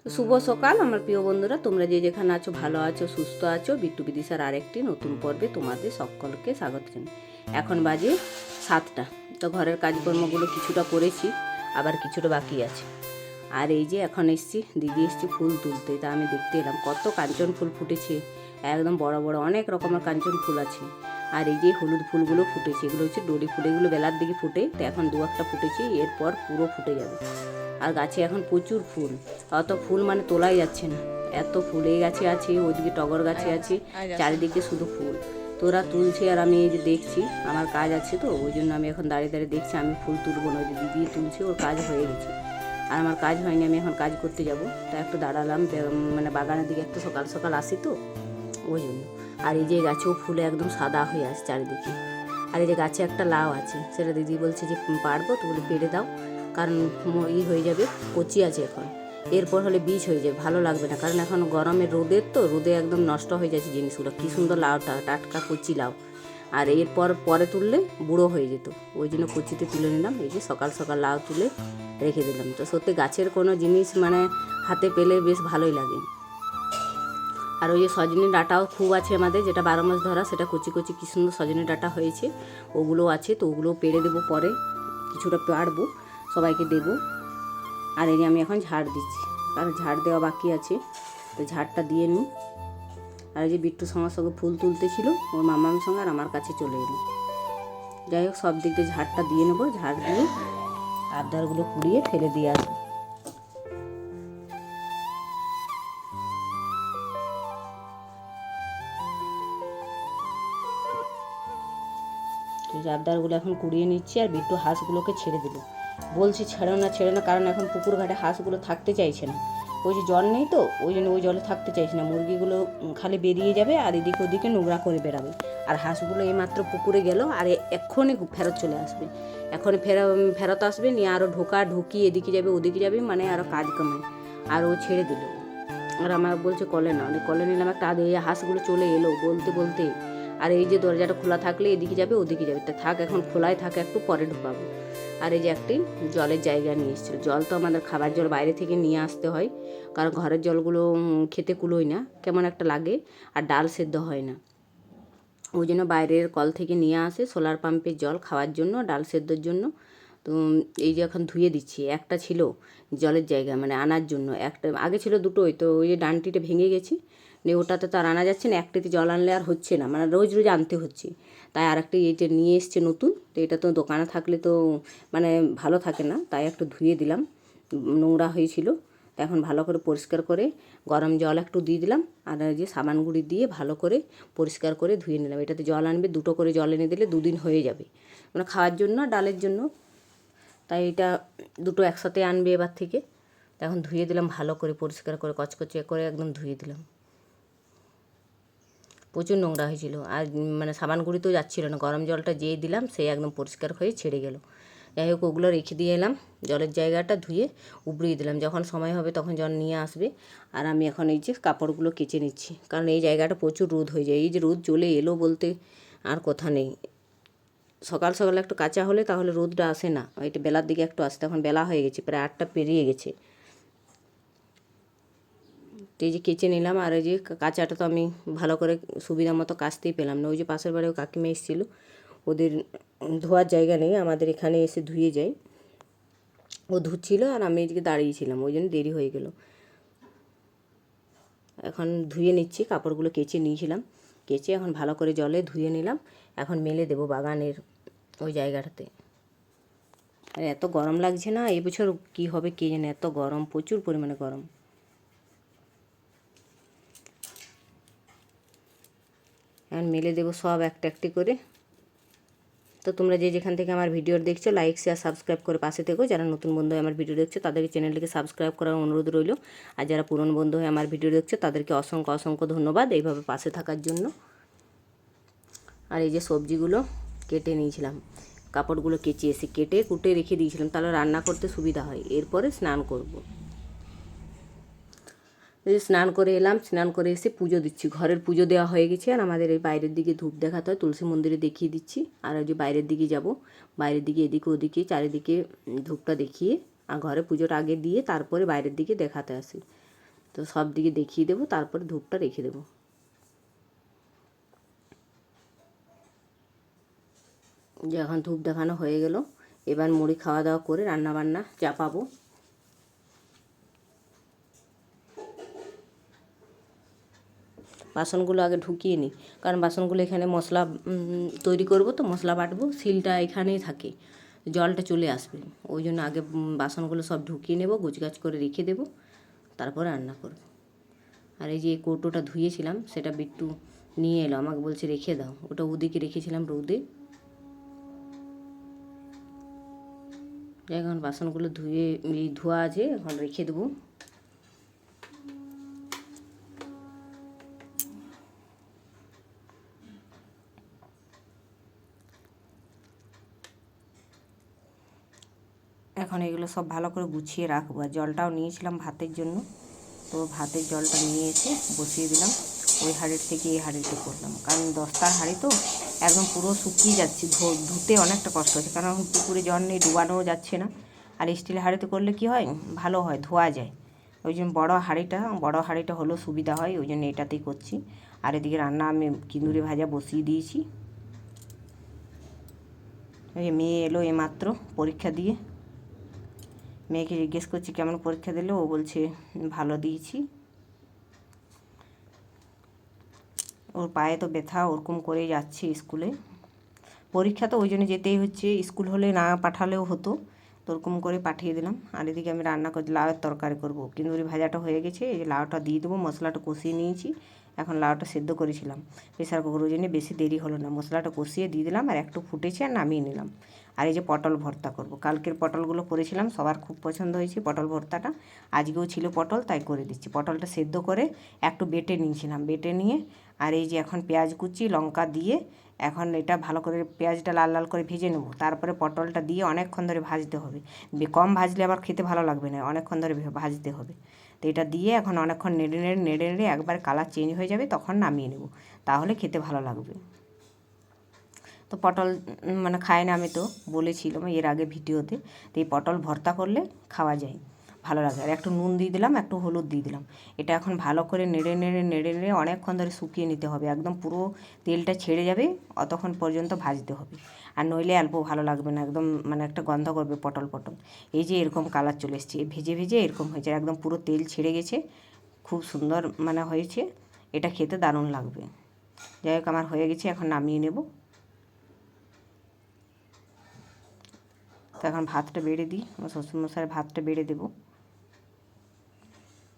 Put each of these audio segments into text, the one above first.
শুভ সকাল আমার প্রিয় বন্ধুরা, তোমরা যে যেখানে আছো ভালো আছো, সুস্থ আছো। বিট্টু বিদিশার আরেকটি নতুন পর্বে তোমাদের সকলকে স্বাগত জানাই। এখন বাজে 7টা। তো ঘরের কাজকর্মগুলো কিছুটা করেছি, আবার কিছুটা বাকি আছে। আর এই যে এখন এসছি, দিদি এসছি ফুল তুলতে। তা আমি দেখতে এলাম কত কাঞ্চন ফুল ফুটেছে, একদম বড় বড় অনেক রকমের কাঞ্চন ফুল আছে। আর এই যে হলুদ ফুলগুলো ফুটেছে, এগুলো হচ্ছে ডলি ফুল। এগুলো বেলার দিকে ফুটে, তো এখন দু একটা ফুটেছে, এরপর পুরো ফুটে যাবে। আর গাছে এখন প্রচুর ফুল, অত ফুল মানে তোলাই যাচ্ছে না, এত ফুল। এই গাছে আছে, ওইদিকে টগর গাছে আছে, চারিদিকে শুধু ফুল। তোরা তুলছে আর আমি এই যে দেখছি। আমার কাজ আছে তো, ওই জন্য আমি এখন দাঁড়িয়ে দাঁড়িয়ে দেখছি। আমি ফুল তুলবো না, ওই যে দিদি তুলছে, ওর কাজ হয়ে গেছে। আর আমার কাজ হয়নি, আমি এখন কাজ করতে যাব। তা একটু দাঁড়ালাম, মানে বাগানের দিকে একটু সকাল সকাল আসি তো, ওই জন্য। আর এই যে গাছেও ফুলে একদম সাদা হয়ে আসছে চারিদিকে। আর এই যে গাছে একটা লাউ আছে, সেটা দিদি বলছে যে পারবো, তো বলে পেড়ে দাও, কারণ হয়ে যাবে, কচি আছে এখন। এরপর হলে বীজ হয়ে যাবে, ভালো লাগবে না, কারণ এখন গরমে রোদের তো, রোদে একদম নষ্ট হয়ে যাচ্ছে জিনিসগুলো। কী সুন্দর লাউটা, টাটকা কচি লাউ। আর এরপর পরে তুললে বুড়ো হয়ে যেত, ওই জন্য কচিতে তুলে নিলাম। এই যে সকাল সকাল লাউ তুলে রেখে দিলাম। তো সত্যি গাছের কোনো জিনিস মানে হাতে পেলে বেশ ভালোই লাগে। আর ওই যে সজনে ডাঁটাও খুব আছে আমাদের, যেটা 12 মাস ধরা, সেটা কচি কচি কী সুন্দর সজনে ডাঁটা হয়েছে, ওগুলো আছে। তো ওগুলোও পেড়ে দেবো, পরে কিছুটা পাড়বো, সবাইকে দেবো। আর এই যে আমি এখন ঝাড় দিচ্ছি, কারণ ঝাড় দেওয়া বাকি আছে, তো ঝাড়টা দিয়ে নিই। আর এই যে বিট্টু সঙ্গে সঙ্গে ফুল তুলতেছিল, ওর মামার সঙ্গে আর আমার কাছে চলে এলো। যাই হোক, সব দিক দিয়ে ঝাড়টা দিয়ে নেবো, ঝাড় দিয়ে আবদারগুলো কুড়িয়ে ফেলে দিয়ে আসবো। আবদারগুলো এখন কুড়িয়ে নিচ্ছি। আর বিট্টু হাঁসগুলোকে ছেড়ে দিল, বলছি ছেড়ে না ছেড়ে না, কারণ এখন পুকুর ঘাটে হাঁসগুলো থাকতে চাইছে না। ওই যে জল নেই তো, ওই জন্য ওই জলে থাকতে চাইছে না। মুরগিগুলো খালি বেরিয়ে যাবে আর এদিকে ওদিকে নোংরা করে বেরাবে। আর হাঁসগুলো এইমাত্র পুকুরে গেল, আর এক্ষুনি ফেরত চলে আসবে। এখন ফেরত আসবে, নিয়ে আরও ঢুকি এদিকে যাবে ওদিকে যাবে, মানে আরও কাজ কামায়। আর ও ছেড়ে দিল। আর আমার বলছে কলে না, কলে নিলাম একটা, এই হাঁসগুলো চলে এলো বলতে বলতে। আর এই যে দরজাটা খোলা থাকলে এদিকে যাবে ওদিকে যাবে, তা থাক, এখন খোলাই থাকে, একটু পরে ঢুকাবো। আর এই যে একটি জলের জায়গা নিয়ে এসেছিলো। জল তো আমাদের খাবার জল বাইরে থেকে নিয়ে আসতে হয়, কারণ ঘরের জলগুলো খেতে কুলোয় না, কেমন একটা লাগে, আর ডাল সেদ্ধ হয় না। ওই জন্য বাইরের কল থেকে নিয়ে আসে সোলার পাম্পের জল খাওয়ার জন্য, ডাল সেদ্ধর জন্য। তো এই যে এখন ধুয়ে দিচ্ছি। একটা ছিল জলের জায়গা মানে আনার জন্য, একটা আগে ছিল দুটোই, তো ওই যে ডানটিটা ভেঙে গেছে, নিয়ে ওটাতে তো আর আনা যাচ্ছে না। একটিতে জল আনলে আর হচ্ছে না, মানে রোজ রোজ আনতে হচ্ছে। তাই আরেকটি এইটা নিয়ে এসছে নতুন, তো এটা তো দোকানে থাকলে তো মানে ভালো থাকে না, তাই একটু ধুয়ে দিলাম, নোংরা হয়েছিল। তো এখন ভালো করে পরিষ্কার করে গরম জল একটু দিয়ে দিলাম, আর ওই যে সাবান গুঁড়ি দিয়ে ভালো করে পরিষ্কার করে ধুয়ে নিলাম। এটাতে জল আনবে, দুটো করে জল এনে দিলে 2 দিন হয়ে যাবে, মানে খাওয়ার জন্য ডালের জন্য। তাই এটা দুটো একসাথে আনবে এবার থেকে। এখন ধুয়ে দিলাম ভালো করে, পরিষ্কার করে কচকচে করে একদম ধুয়ে দিলাম। প্রচুর নোংরা হয়েছিল, আর মানে সাবান গুঁড়ি তো যাচ্ছিলো না, গরম জলটা যেই দিলাম সেই একদম পরিষ্কার হয়ে ছেড়ে গেল। যাই হোক, ওগুলো রেখে দিয়ে এলাম, জলের জায়গাটা ধুয়ে উবড়িয়ে দিলাম। যখন সময় হবে তখন জল নিয়ে আসবে। আর আমি এখন এই যে কাপড়গুলো কেচে নিচ্ছি, কারণ এই জায়গাটা প্রচুর রোদ হয়ে যায়। এই যে রোদ চলে এলো বলতে আর কথা নেই। সকাল সকাল একটু কাঁচা হলে তাহলে রোদটা আসে না, এটা বেলার দিকে একটু আসে। এখন বেলা হয়ে গেছে, প্রায় 8টা পেরিয়ে গেছে। তো এই যে কেচে নিলাম। আর ওই যে কাঁচাটা তো আমি ভালো করে সুবিধা মতো কাচতেই পেলাম না। ওই যে পাশের বাড়িও কাকিমা এসেছিলো, ওদের ধোয়ার জায়গা নেই, আমাদের এখানে এসে ধুয়ে যায়। ও ধুচ্ছিল আর আমি এদিকে দাঁড়িয়েছিলাম, ওই জন্য দেরি হয়ে গেল। এখন ধুয়ে নিচ্ছি, কাপড়গুলো কেচে নিয়েছিলাম, কেচে এখন ভালো করে জলে ধুয়ে নিলাম। এখন মেলে দেবো বাগানের ওই জায়গাটাতে। আর এত গরম লাগছে না, এবছর কী হবে কে জানে, এত গরম, প্রচুর পরিমাণে গরম। এখন মেলে দেবো সব একটা একটি করে। তো তোমরা যে যেখান থেকে আমার ভিডিও দেখছো, লাইক শেয়ার সাবস্ক্রাইব করে পাশে থেকো। যারা নতুন বন্ধু হয়ে আমার ভিডিও দেখছো তাদেরকে চ্যানেলটিকে সাবস্ক্রাইব করার অনুরোধ রইল। আর যারা পুরনো বন্ধু হয়ে আমার ভিডিও দেখছো তাদেরকে অসংখ্য অসংখ্য ধন্যবাদ এইভাবে পাশে থাকার জন্য। আর এই যে সবজিগুলো কেটে নিয়েছিলাম, কাপড়গুলো কেচে এসে কেটে কুটে রেখে দিয়েছিলাম, তাহলে রান্না করতে সুবিধা হয়। এরপরে স্নান করব। এই স্নান করে এলাম, স্নান করে এসে পুজো দিচ্ছি। ঘরের পুজো দেওয়া হয়ে গেছে, আর আমাদের এই বাইরের দিকে ধূপ দেখাতে হয়, তুলসী মন্দিরে দেখিয়ে দিচ্ছি। আর ওই যে বাইরের দিকে যাব, বাইরের দিকে এদিকে ওদিকে চারিদিকে ধূপটা দেখিয়ে আর ঘরে পুজোটা আগে দিয়ে তারপরে বাইরের দিকে দেখাতে আসি। তো সব দিকে দেখিয়ে দেবো, তারপরে ধূপটা রেখে দেবো। যে এখন ধূপ দেখানো হয়ে গেল, এবার মুড়ি খাওয়া দাওয়া করে রান্নাবান্না চাপাবো। বাসনগুলো আগে ঢুকিয়ে নিই, কারণ বাসনগুলো এখানে মশলা তৈরি করব, তো মশলা বাটবো, শিলটা এখানেই থাকে, জলটা চলে আসবে, ওই জন্য আগে বাসনগুলো সব ঢুকিয়ে নেব, গুছগাছ করে রেখে দেবো, তারপরে রান্না করব। আর এই যে কৌটোটা ধুয়েছিলাম সেটা বিট্টু নিয়ে এলো, আমাকে বলছে রেখে দাও, ওটা ওদিকে রেখেছিলাম রোদে। এখন বাসনগুলো ধোয়া আছে, এখন রেখে দেবো। এখন এগুলো সব ভালো করে গুছিয়ে রাখবো। আর জলটাও নিয়েছিলাম ভাতের জন্য, তো ভাতের জলটা নিয়ে এসে বসিয়ে দিলাম, ওই হাঁড়ির থেকে এই হাঁড়িতে করলাম, কারণ 10টার হাঁড়ি তো একদম পুরো শুকিয়ে যাচ্ছে, ধুতে অনেকটা কষ্ট হচ্ছে, কারণ পুকুরে জল নেই, ডুবানোও যাচ্ছে না। আর স্টিলের হাঁড়িতে করলে কি হয়, ভালো হয়, ধোয়া যায়। ওই জন্য বড় হাঁড়িটা হলেও সুবিধা হয়, ওই জন্য এটাতেই করছি। আর এদিকে রান্না আমি কিন্দুরি ভাজা বসিয়ে দিয়েছি। ওই মেয়ে এলো এইমাত্র পরীক্ষা দিয়ে, মেয়েকে জিজ্ঞেস করছি কেমন পরীক্ষা দিল, ও বলছে ভালো দিয়েছি। ওর পায়ে তো ব্যথা, ওরকম করেই যাচ্ছে স্কুলে। পরীক্ষা তো ওই জন্য যেতেই হচ্ছে, স্কুল হলে না পাঠালেও হতো, তো ওরকম করে পাঠিয়ে দিলাম। আর এদিকে আমি রান্না করছি, লাউয়ের তরকারি করব। কিন্দুরি ভাজাটা হয়ে গেছে, এই যে লাউটা দিয়ে দেবো, মশলাটা কষিয়ে নিয়েছি। এখন লাউটা সেদ্ধ করেছিলাম প্রেসার কুকার, ওই জন্য বেশি দেরি হলো না, মশলাটা কষিয়ে দিয়ে দিলাম, আর একটু ফুটেছে আর নামিয়ে নিলাম। আর এই যে পটল ভর্তা করব, কালকের পটলগুলো করেছিলাম, সবার খুব পছন্দ হয়েছে পটল ভর্তাটা, আজকেও ছিল পটল, তাই করে দিচ্ছি। পটলটা সেদ্ধ করে একটু বেটে নিয়েছিলাম, বেটে নিয়ে আর এই যে এখন পেঁয়াজ কুচি লঙ্কা দিয়ে এখন এটা ভালো করে পেঁয়াজটা লাল লাল করে ভেজে নেব, তারপরে পটলটা দিয়ে অনেকক্ষণ ধরে ভাজতে হবে, কম ভাজলে আবার খেতে ভালো লাগবে না, অনেকক্ষণ ধরে ভাজতে হবে। তো এটা দিয়ে এখন অনেকক্ষণ নেড়ে নেড়ে একবার কালার চেঞ্জ হয়ে যাবে, তখন নামিয়ে নেব, তাহলে খেতে ভালো লাগবে। তো পটল মানে খায় না, আমি তো বলেছিলাম এর আগে ভিডিওতে, তো এই পটল ভর্তা করলে খাওয়া যায়, ভালো লাগে। আর একটু নুন দিয়ে দিলাম, একটু হলুদ দিয়ে দিলাম। এটা এখন ভালো করে নেড়ে নেড়ে অনেকক্ষণ ধরে শুকিয়ে নিতে হবে, একদম পুরো তেলটা ছেড়ে যাবে, অতক্ষণ পর্যন্ত ভাজতে হবে। আর নইলে অল্প ভালো লাগবে না, একদম মানে একটা গন্ধ করবে পটল। এই যে এরকম কালার চলে এসছে, ভেজে ভেজে এরকম হয়েছে, একদম পুরো তেল ছেড়ে গেছে, খুব সুন্দর মানে হয়েছে, এটা খেতে দারুণ লাগবে। যাই হোক আমার হয়ে গেছে, এখন নামিয়ে নেব। তো এখন ভাতটা বেড়ে দিই, আমার শ্বশুরমশাই ভাতটা বেড়ে দেবো।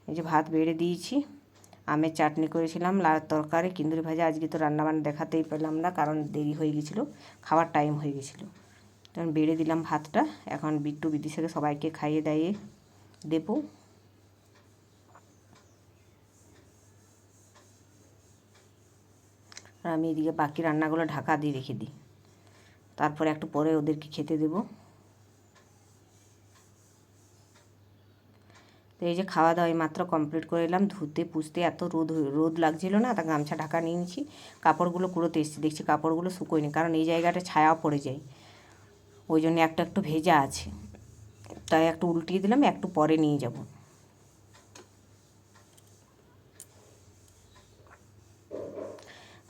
এই যে ভাত বেড়ে দিয়েছি, আমের চাটনি করেছিলাম, লাউয়ের তরকারি, কিন্দুরি ভাজা। আজকে তো রান্নাবান্না দেখাতেই পেলাম না, কারণ দেরি হয়ে গেছিলো, খাওয়ার টাইম হয়ে গেছিলো। তখন বেড়ে দিলাম ভাতটা, এখন বিট্টু বিদিশাকে সবাইকে খাইয়ে দাইয়ে দেবো। আর আমি এদিকে বাকি রান্নাগুলো ঢাকা দিয়ে রেখে দিই, তারপরে একটু পরে ওদেরকে খেতে দেবো। তো এই যে খাওয়া দাওয়া মাত্র কমপ্লিট করে এলাম, ধুতে পুষতে এত রোদ লাগছিলো না, তা গামছা ঢাকা নিয়ে নিয়েছি, কাপড়গুলো কুড়োতে এসেছি, দেখছি কাপড়গুলো শুকোয়নি, কারণ এই জায়গাটা ছায়াও পড়ে যায়, ওই জন্য একটু ভেজা আছে, তাই একটু উল্টিয়ে দিলাম, একটু পরে নিয়ে যাব।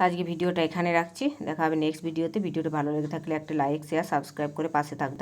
আজকে ভিডিওটা এখানে রাখছি, দেখা হবে নেক্সট ভিডিওতে। ভিডিওটা ভালো লেগে থাকলে একটা লাইক শেয়ার সাবস্ক্রাইব করে পাশে থাকবে।